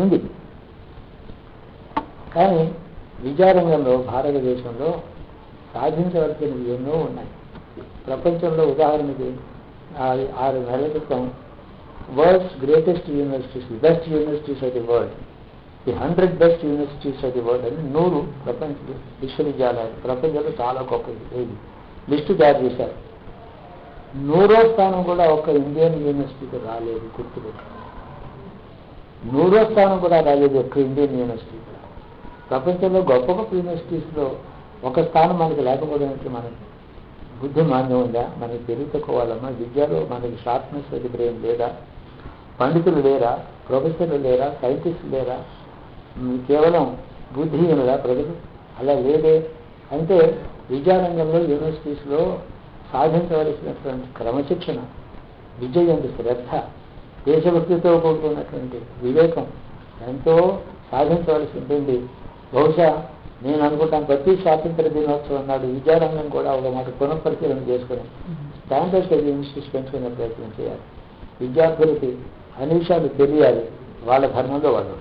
ఉంది. కానీ విద్యారంగంలో భారతదేశంలో సాధించవలసినవి ఎన్నో ఉన్నాయి. ప్రపంచంలో ఉదాహరణకి 6 నెలల క్రితం world's greatest universities, best universities of the world, the 100 best universities of the world అని 100 ప్రపంచ విశ్వవిద్యాలయాలు ప్రపంచంలో చాలా గొప్ప లిస్టు తయారు చేశారు. 100వ స్థానం కూడా ఒక ఇండియన్ యూనివర్సిటీకి రాలేదు. గుర్తుపెట్టు, 100వ స్థానం కూడా రాలేదు ఒక్క ఇండియన్ యూనివర్సిటీ. ప్రపంచంలో గొప్ప గొప్ప యూనివర్సిటీస్లో ఒక స్థానం మనకి లేకపోవడానికి మనకి బుద్ధి మాన్యం ఉందా? మనకి తెలివి తక్కువాలమ్మా? విద్యలో మనకి షార్ప్నెస్ అది బ్రెయిన్ లేదా? పండితులు లేరా? ప్రొఫెసర్లు లేరా? సైంటిస్టులు లేరా? కేవలం బుద్ధిహీనులా ప్రజలు? అలా లేదే. అంటే విద్యారంగంలో యూనివర్సిటీస్లో సాధించవలసినటువంటి క్రమశిక్షణ, విజయం, శ్రద్ధ, దేశభక్తితో కూడుకున్నటువంటి వివేకం ఎంతో సాధించవలసి ఉంటుంది. బహుశా నేను అనుకుంటాను ప్రతి స్వాతంత్ర దినోత్సవం నాడు విద్యారంగం కూడా ఒక మాట పునఃపరిశీలన చేసుకుని స్టాండర్డ్స్ యూనివర్సిటీస్ పెంచుకునే ప్రయత్నం చేయాలి. విద్యార్థులకి అన్ని విషయాలు తెలియాలి, వాళ్ళ ధర్మంలో వాళ్ళు.